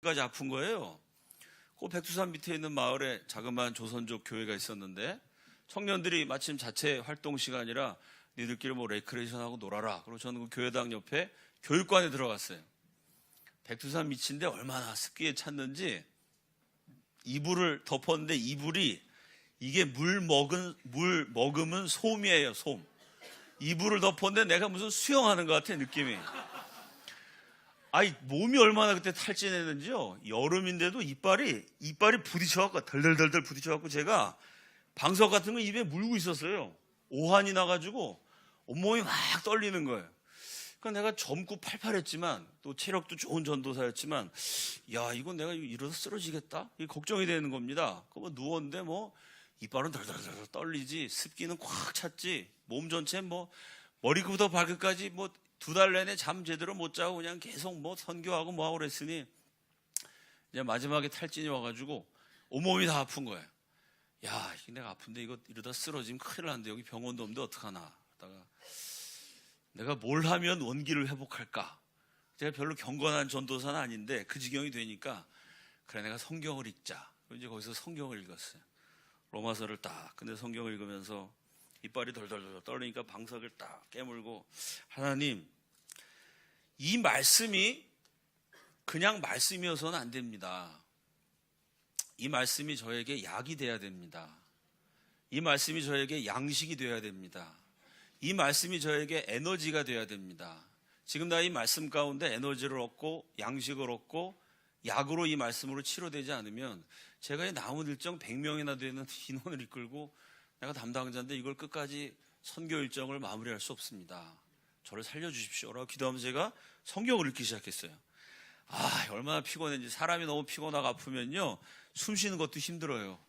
까지 아픈 거예요. 그 백두산 밑에 있는 마을에 자그마한 조선족 교회가 있었는데 청년들이 마침 자체 활동 시간이라 니들끼리 뭐 레크레이션하고 놀아라. 그리고 저는 그 교회당 옆에 교육관에 들어갔어요. 백두산 밑인데 얼마나 습기에 찼는지 이불을 덮었는데 이불이 이게 물 머금은 솜이에요, 솜. 이불을 덮었는데 내가 무슨 수영하는 것 같아, 느낌이. 아이, 몸이 얼마나 그때 탈진했는지요. 여름인데도 이빨이 부딪혀갖고, 덜덜덜덜 부딪혀갖고 제가 방석 같은 거 입에 물고 있었어요. 오한이 나가지고 온몸이 막 떨리는 거예요. 그러니까 내가 젊고 팔팔했지만 또 체력도 좋은 전도사였지만 야, 이건 내가 이러다 쓰러지겠다? 이게 걱정이 되는 겁니다. 그거 누웠는데 뭐 이빨은 덜덜덜 떨리지, 습기는 꽉 찼지, 몸 전체 뭐 머리부터 발끝까지 뭐 2달 내내 잠 제대로 못 자고 그냥 계속 뭐 선교하고 뭐 하고 그랬으니 이제 마지막에 탈진이 와가지고 온몸이 다 아픈 거예요. 야, 이게 내가 아픈데 이거 이러다 쓰러지면 큰일 나는데 여기 병원도 없는데 어떡하나 하다가 내가 뭘 하면 원기를 회복할까? 제가 별로 경건한 전도사는 아닌데 그 지경이 되니까 그래, 내가 성경을 읽자. 이제 거기서 성경을 읽었어요. 로마서를 딱. 근데 성경을 읽으면서 이빨이 덜덜덜 떨리니까 방석을 딱 깨물고, 하나님, 이 말씀이 그냥 말씀이어서는 안 됩니다. 이 말씀이 저에게 약이 돼야 됩니다. 이 말씀이 저에게 양식이 돼야 됩니다. 이 말씀이 저에게 에너지가 돼야 됩니다. 지금 나 이 말씀 가운데 에너지를 얻고 양식을 얻고 약으로 이 말씀으로 치료되지 않으면 제가 이 남은 일정 100명이나 되는 인원을 이끌고 내가 담당자인데 이걸 끝까지 선교 일정을 마무리할 수 없습니다. 저를 살려주십시오라고 기도하면서 제가 성경을 읽기 시작했어요. 아, 얼마나 피곤했는지. 사람이 너무 피곤하고 아프면요, 숨 쉬는 것도 힘들어요.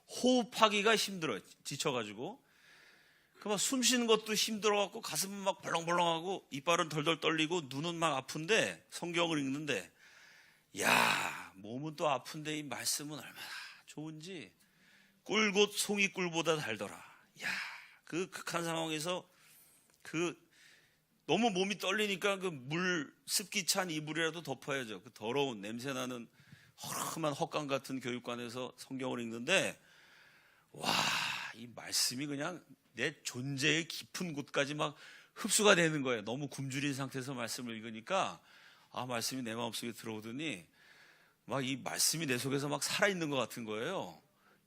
호흡하기가 힘들어요. 지쳐가지고. 막 숨 쉬는 것도 힘들어갖고 가슴은 막 벌렁벌렁하고 이빨은 덜덜 떨리고 눈은 막 아픈데 성경을 읽는데, 야, 몸은 또 아픈데 이 말씀은 얼마나 좋은지. 꿀곧 송이꿀보다 달더라. 야, 그 극한 상황에서 너무 몸이 떨리니까 그 습기 찬 이불이라도 덮어야죠. 그 더러운 냄새나는 허름한 헛간 같은 교육관에서 성경을 읽는데, 와, 이 말씀이 그냥 내 존재의 깊은 곳까지 막 흡수가 되는 거예요. 너무 굶주린 상태에서 말씀을 읽으니까 말씀이 내 마음속에 들어오더니 막 이 말씀이 내 속에서 막 살아있는 것 같은 거예요.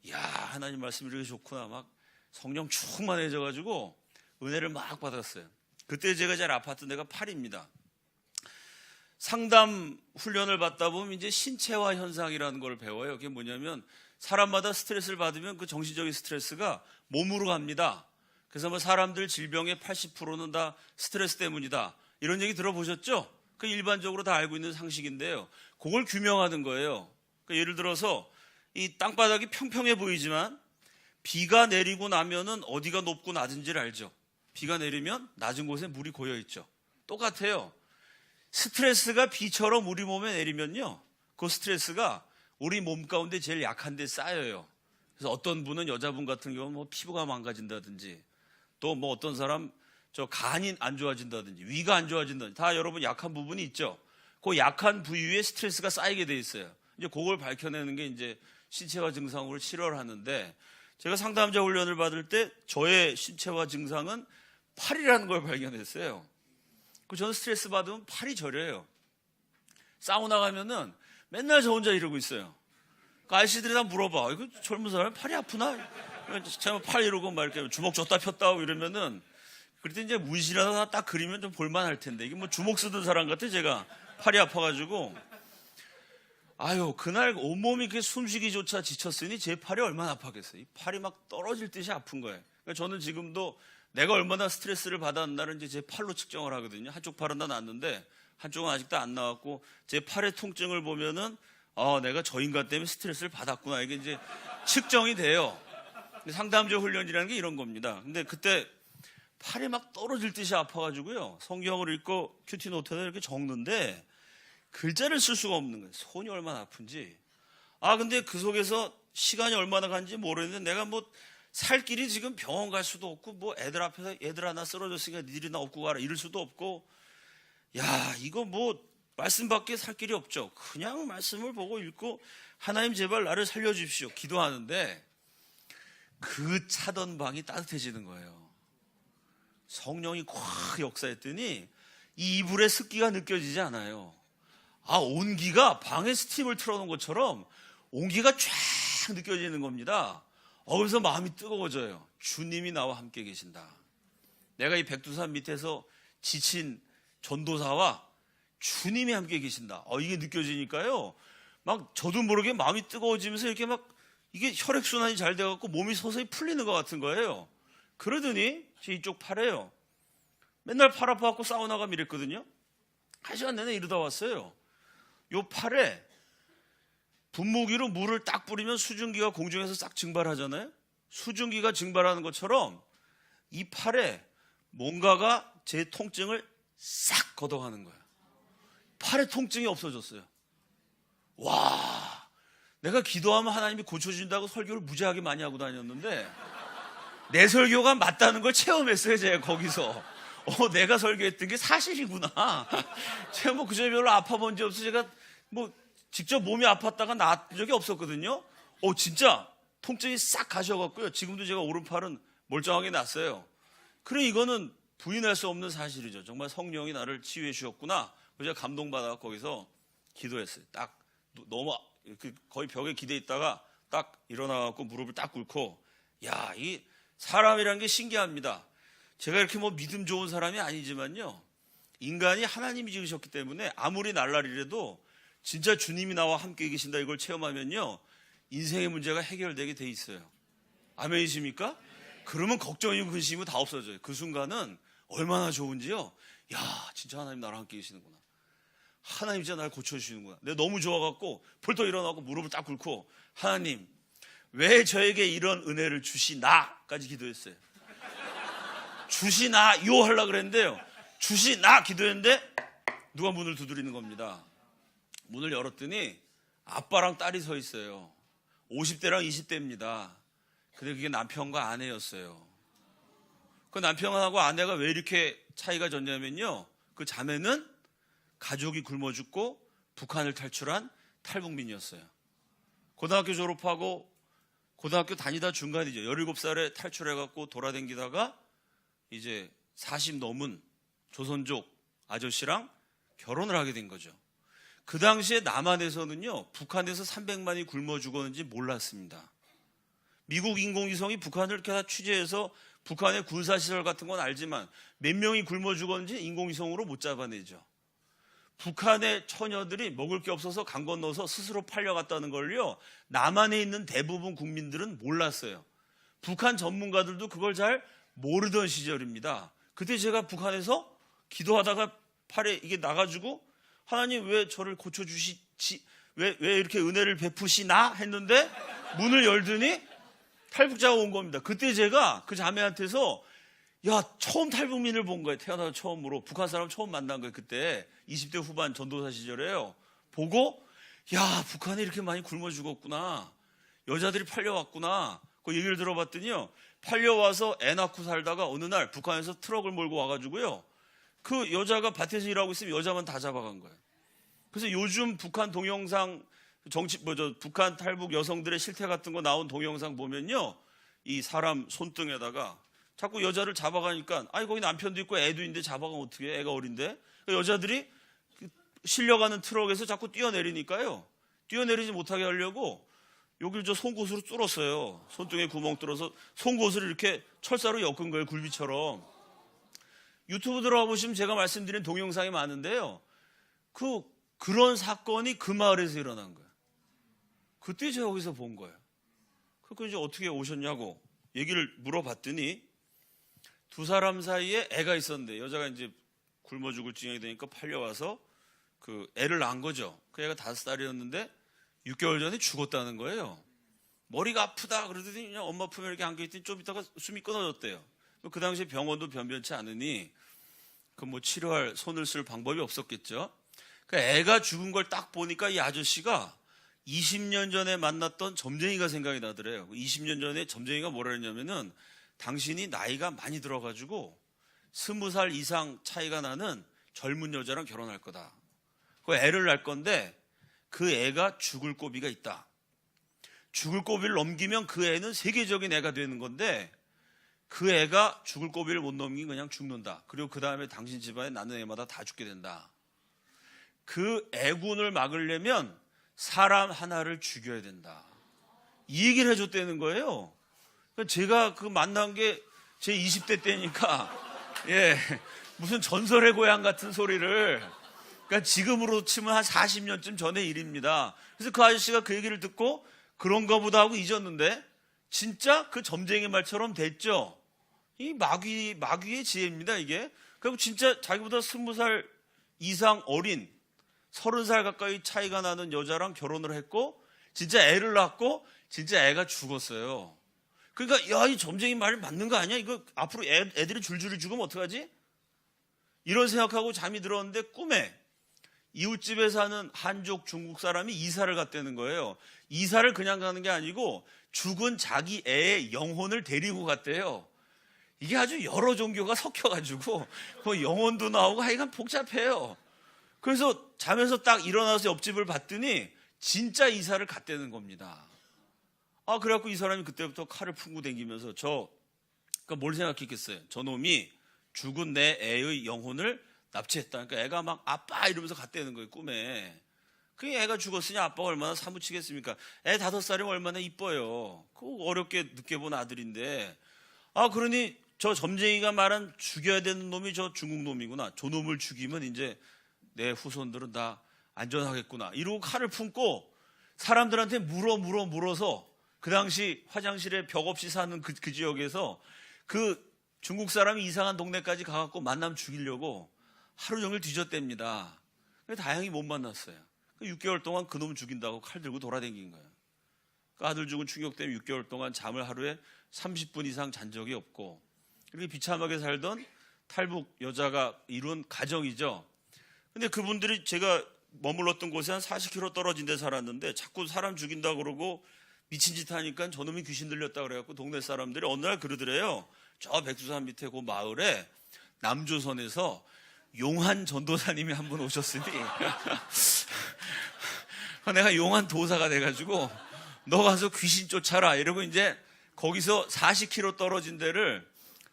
이야, 하나님 말씀이 이렇게 좋구나. 막 성령 충만해져가지고 은혜를 막 받았어요. 그때 제가 잘 아팠던 데가 팔입니다. 상담 훈련을 받다 보면 이제 신체화 현상이라는 걸 배워요. 그게 뭐냐면 사람마다 스트레스를 받으면 그 정신적인 스트레스가 몸으로 갑니다. 그래서 뭐 사람들 질병의 80%는 다 스트레스 때문이다. 이런 얘기 들어보셨죠? 그 일반적으로 다 알고 있는 상식인데요. 그걸 규명하는 거예요. 그러니까 예를 들어서 이 땅바닥이 평평해 보이지만 비가 내리고 나면은 어디가 높고 낮은지를 알죠. 비가 내리면 낮은 곳에 물이 고여 있죠. 똑같아요. 스트레스가 비처럼 우리 몸에 내리면요, 그 스트레스가 우리 몸 가운데 제일 약한 데 쌓여요. 그래서 어떤 분은, 여자분 같은 경우는 뭐 피부가 망가진다든지, 또 뭐 어떤 사람 간이 안 좋아진다든지, 위가 안 좋아진다든지, 다 여러분 약한 부분이 있죠. 그 약한 부위에 스트레스가 쌓이게 돼 있어요. 이제 그걸 밝혀내는 게 이제 신체화 증상으로 치료를 하는데, 제가 상담자 훈련을 받을 때 저의 신체화 증상은 팔이라는 걸 발견했어요. 저는 스트레스 받으면 팔이 저려요. 사우나 가면은 맨날 저 혼자 이러고 있어요. 아저씨들이 다 물어봐. 이거 젊은 사람이 팔이 아프나? 제가 팔 이러고 막 이렇게 주먹 줬다 폈다 하고 이러면은, 그때 이제 문신이라도 딱 그리면 좀 볼만할 텐데, 이게 뭐 주먹 쓰던 사람 같아. 제가 팔이 아파가지고. 그날 온몸이 이렇게 숨쉬기조차 지쳤으니 제 팔이 얼마나 아팠겠어요. 이 팔이 막 떨어질 듯이 아픈 거예요. 그러니까 저는 지금도 내가 얼마나 스트레스를 받았나를 이제 제 팔로 측정을 하거든요. 한쪽 팔은 다 났는데 한쪽은 아직도 안 나왔고, 제 팔의 통증을 보면은 내가 저 인간 때문에 스트레스를 받았구나, 이게 이제 측정이 돼요. 상담자 훈련이라는 게 이런 겁니다. 근데 그때 팔이 막 떨어질 듯이 아파가지고요, 성경을 읽고 큐티 노트에다 이렇게 적는데 글자를 쓸 수가 없는 거예요. 손이 얼마나 아픈지. 근데 그 속에서 시간이 얼마나 간지 모르겠는데, 내가 뭐 살 길이 지금 병원 갈 수도 없고, 뭐 애들 앞에서 얘들 하나 쓰러졌으니까 니들이나 업고 가라 이럴 수도 없고, 야, 이거 뭐 말씀밖에 살 길이 없죠. 그냥 말씀을 보고 읽고 하나님 제발 나를 살려주십시오 기도하는데 그 차던 방이 따뜻해지는 거예요. 성령이 콱 역사했더니 이 이불에 습기가 느껴지지 않아요. 온기가 방에 스팀을 틀어놓은 것처럼 온기가 쫙 느껴지는 겁니다. 그래서 마음이 뜨거워져요. 주님이 나와 함께 계신다. 내가 이 백두산 밑에서 지친 전도사와 주님이 함께 계신다. 이게 느껴지니까요. 막 저도 모르게 마음이 뜨거워지면서 이렇게 막 이게 혈액순환이 잘 돼갖고 몸이 서서히 풀리는 것 같은 거예요. 그러더니 제 이쪽 팔에요. 맨날 팔 아파갖고 사우나 가면 이랬거든요. 1시간 내내 이러다 왔어요. 요 팔에 분무기로 물을 딱 뿌리면 수증기가 공중에서 싹 증발하잖아요. 수증기가 증발하는 것처럼 이 팔에 뭔가가 제 통증을 싹 걷어가는 거예요. 팔에 통증이 없어졌어요. 와, 내가 기도하면 하나님이 고쳐준다고 설교를 무지하게 많이 하고 다녔는데 내 설교가 맞다는 걸 체험했어요. 제가 거기서 내가 설교했던 게 사실이구나. 제가 뭐 그전에 별로 아파본 적 없어서 제가 뭐 직접 몸이 아팠다가 나은 적이 없었거든요. 진짜 통증이 싹 가셔갖고요. 지금도 제가 오른팔은 멀쩡하게 났어요. 그래 이거는 부인할 수 없는 사실이죠. 정말 성령이 나를 치유해 주셨구나. 그래서 제가 감동받아 거기서 기도했어요. 딱 너무 거의 벽에 기대 있다가 딱 일어나갖고 무릎을 딱 꿇고 이 사람이란 게 신기합니다. 제가 이렇게 뭐 믿음 좋은 사람이 아니지만요. 인간이 하나님이 지으셨기 때문에 아무리 날라리라도 진짜 주님이 나와 함께 계신다 이걸 체험하면요. 인생의 문제가 해결되게 돼 있어요. 아멘이십니까? 그러면 걱정이고 근심이 다 없어져요. 그 순간은 얼마나 좋은지요. 진짜 하나님 나랑 함께 계시는구나. 하나님 진짜 날 고쳐주시는구나. 내가 너무 좋아갖고 벌떡 일어나고 무릎을 딱 꿇고 하나님 왜 저에게 이런 은혜를 주시나까지 기도했어요. 주시나요 하려고 그랬는데요. 주시나 기도했는데 누가 문을 두드리는 겁니다. 문을 열었더니 아빠랑 딸이 서 있어요. 50대랑 20대입니다. 근데 그게 남편과 아내였어요. 그 남편하고 아내가 왜 이렇게 차이가 졌냐면요. 그 자매는 가족이 굶어 죽고 북한을 탈출한 탈북민이었어요. 고등학교 졸업하고 고등학교 다니다 중간이죠. 17살에 탈출해갖고 돌아다니다가 이제 40 넘은 조선족 아저씨랑 결혼을 하게 된 거죠. 그 당시에 남한에서는요, 북한에서 300만이 굶어 죽었는지 몰랐습니다. 미국 인공위성이 북한을 이렇게 다 취재해서 북한의 군사시설 같은 건 알지만 몇 명이 굶어 죽었는지 인공위성으로 못 잡아내죠. 북한의 처녀들이 먹을 게 없어서 강 건너서 스스로 팔려갔다는 걸요, 남한에 있는 대부분 국민들은 몰랐어요. 북한 전문가들도 그걸 잘 모르던 시절입니다. 그때 제가 북한에서 기도하다가 팔에 이게 나가지고 하나님 왜 저를 고쳐주시지, 왜 이렇게 은혜를 베푸시나 했는데 문을 열더니 탈북자가 온 겁니다. 그때 제가 그 자매한테서 처음 탈북민을 본 거예요. 태어나서 처음으로. 북한 사람 처음 만난 거예요. 그때 20대 후반 전도사 시절에요. 보고 북한에 이렇게 많이 굶어 죽었구나. 여자들이 팔려왔구나. 그 얘기를 들어봤더니요. 팔려와서 애 낳고 살다가 어느 날 북한에서 트럭을 몰고 와가지고요. 그 여자가 밭에서 일하고 있으면 여자만 다 잡아간 거예요. 그래서 요즘 북한 동영상 북한 탈북 여성들의 실태 같은 거 나온 동영상 보면요. 이 사람 손등에다가 자꾸 여자를 잡아가니까 거기 남편도 있고 애도 있는데 잡아가면 어떻게 해? 애가 어린데. 여자들이 실려가는 트럭에서 자꾸 뛰어내리니까요. 뛰어내리지 못하게 하려고 여기를 저 송곳으로 뚫었어요. 손등에 구멍 뚫어서 송곳을 이렇게 철사로 엮은 거예요. 굴비처럼. 유튜브 들어가 보시면 제가 말씀드린 동영상이 많은데요. 그런 사건이 그 마을에서 일어난 거예요. 그때 제가 거기서 본 거예요. 그래서 이제 어떻게 오셨냐고 얘기를 물어봤더니 두 사람 사이에 애가 있었는데 여자가 이제 굶어 죽을 지경이 되니까 팔려와서 그 애를 낳은 거죠. 그 애가 5살이었는데 6개월 전에 죽었다는 거예요. 머리가 아프다 그러더니 그냥 엄마 품에 이렇게 안겨있더니 좀 있다가 숨이 끊어졌대요. 그 당시에 병원도 변변치 않으니 뭐 치료할 손을 쓸 방법이 없었겠죠. 그 애가 죽은 걸 딱 보니까 이 아저씨가 20년 전에 만났던 점쟁이가 생각이 나더래요. 20년 전에 점쟁이가 뭐라 했냐면은 당신이 나이가 많이 들어가지고 20살 이상 차이가 나는 젊은 여자랑 결혼할 거다. 그 애를 낳을 건데 그 애가 죽을 고비가 있다. 죽을 고비를 넘기면 그 애는 세계적인 애가 되는 건데 그 애가 죽을 고비를 못 넘기면 그냥 죽는다. 그리고 그 다음에 당신 집안에 낳는 애마다 다 죽게 된다. 그 애군을 막으려면 사람 하나를 죽여야 된다. 이 얘기를 해줬다는 거예요. 제가 그 만난 게 제 20대 때니까 무슨 전설의 고향 같은 소리를, 그러니까 지금으로 치면 한 40년쯤 전의 일입니다. 그래서 그 아저씨가 그 얘기를 듣고 그런가 보다 하고 잊었는데 진짜 그 점쟁이 말처럼 됐죠. 이 마귀의 지혜입니다, 이게. 그리고 진짜 자기보다 20살 이상 어린 30살 가까이 차이가 나는 여자랑 결혼을 했고 진짜 애를 낳고 진짜 애가 죽었어요. 그러니까 야, 이 점쟁이 말이 맞는 거 아니야? 이거 앞으로 애들이 줄줄이 죽으면 어떡하지? 이런 생각하고 잠이 들었는데 꿈에 이웃집에 사는 한족 중국 사람이 이사를 갔다는 거예요. 이사를 그냥 가는 게 아니고 죽은 자기 애의 영혼을 데리고 갔대요. 이게 아주 여러 종교가 섞여가지고 그 영혼도 나오고 하여간 복잡해요. 그래서 잠에서 딱 일어나서 옆집을 봤더니 진짜 이사를 갔다는 겁니다. 그래갖고 이 사람이 그때부터 칼을 품고 다니면서 그러니까 뭘 생각했겠어요? 저놈이 죽은 내 애의 영혼을 납치했다. 그러니까 애가 막 아빠 이러면서 갔다는 거예요, 꿈에. 그 애가 죽었으니 아빠가 얼마나 사무치겠습니까? 애 5살이면 얼마나 이뻐요. 그 어렵게 늦게 본 아들인데. 그러니 저 점쟁이가 말한 죽여야 되는 놈이 저 중국 놈이구나. 저 놈을 죽이면 이제 내 후손들은 다 안전하겠구나. 이러고 칼을 품고 사람들한테 물어서 그 당시 화장실에 벽 없이 사는 그 지역에서 그 중국 사람이 이상한 동네까지 가갖고 만나면 죽이려고 하루 종일 뒤졌답니다. 다행히 못 만났어요. 6개월 동안 그놈 죽인다고 칼 들고 돌아다닌 거예요. 그 아들 죽은 충격 때문에 6개월 동안 잠을 하루에 30분 이상 잔 적이 없고, 이렇게 비참하게 살던 탈북 여자가 이룬 가정이죠. 근데 그분들이 제가 머물렀던 곳에 한 40km 떨어진 데 살았는데 자꾸 사람 죽인다고 그러고 미친 짓 하니까 저놈이 귀신 들렸다 그래갖고 동네 사람들이 어느 날 그러더래요. 저 백두산 밑에 그 마을에 남조선에서 용한 전도사님이 한 분 오셨으니 내가 용한 도사가 돼가지고 너 가서 귀신 쫓아라 이러고 이제 거기서 40km 떨어진 데를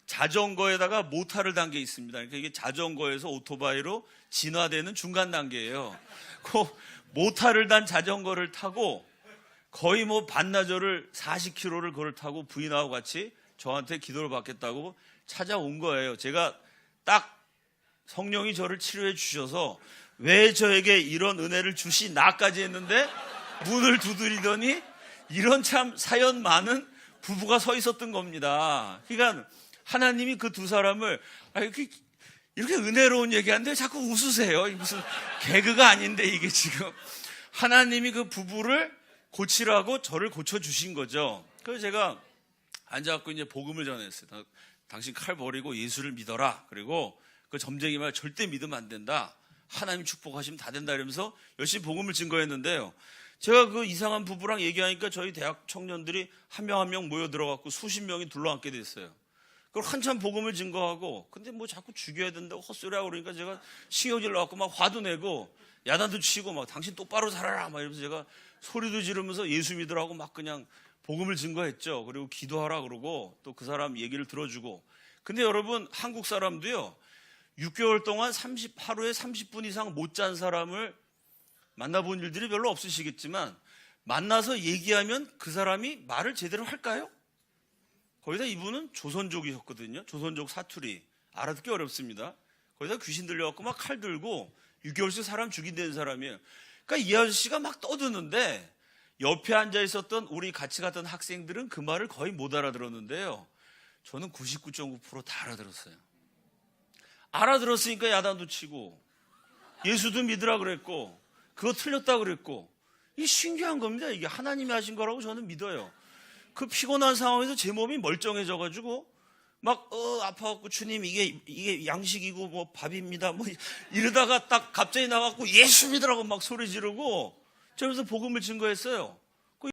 자전거에다가 모타를 단 게 있습니다. 그러니까 이게 자전거에서 오토바이로 진화되는 중간 단계예요. 그 모타를 단 자전거를 타고 거의 뭐 반나절을 40km를 그걸 타고 부인하고 같이 저한테 기도를 받겠다고 찾아온 거예요. 제가 딱 성령이 저를 치료해 주셔서 왜 저에게 이런 은혜를 주시나까지 했는데 문을 두드리더니 이런 참 사연 많은 부부가 서 있었던 겁니다. 그러니까 하나님이 그 두 사람을 이렇게 은혜로운 얘기하는데 자꾸 웃으세요. 무슨 개그가 아닌데 이게 지금 하나님이 그 부부를 고치라고 저를 고쳐주신 거죠. 그래서 제가 앉아갖고 이제 복음을 전했어요. 당신 칼 버리고 예수를 믿어라. 그리고 그 점쟁이 말 절대 믿으면 안 된다. 하나님 축복하시면 다 된다 이러면서 열심히 복음을 증거했는데요. 제가 그 이상한 부부랑 얘기하니까 저희 대학 청년들이 한 명 한 명 모여 들어갔고 수십 명이 둘러앉게 됐어요. 그걸 한참 복음을 증거하고 근데 뭐 자꾸 죽여야 된다고 헛소리하고 그러니까 제가 신경질 나갖고 막 화도 내고 야단도 치고 막 당신 똑바로 살아라 막 이러면서 제가 소리도 지르면서 예수 믿으라고 막 그냥 복음을 증거했죠. 그리고 기도하라 그러고 또 그 사람 얘기를 들어주고. 근데 여러분 한국 사람도요 6개월 동안 하루에 30분 이상 못 잔 사람을 만나본 일들이 별로 없으시겠지만 만나서 얘기하면 그 사람이 말을 제대로 할까요? 거기다 이분은 조선족이셨거든요. 조선족 사투리 알아듣기 어렵습니다. 거기다 귀신 들려갖고 막 칼 들고 6개월씩 사람 죽인다는 사람이에요. 그러니까 이 아저씨가 막 떠드는데 옆에 앉아 있었던 우리 같이 갔던 학생들은 그 말을 거의 못 알아들었는데요. 저는 99.9% 다 알아들었어요. 알아들었으니까 야단도 치고 예수도 믿으라 그랬고 그거 틀렸다 그랬고 이게 신기한 겁니다. 이게 하나님이 하신 거라고 저는 믿어요. 그 피곤한 상황에서 제 몸이 멀쩡해져가지고 막 아파갖고 주님 이게 양식이고 뭐 밥입니다 뭐 이러다가 딱 갑자기 나가고 예수 믿으라고 막 소리 지르고 저기서 복음을 증거했어요.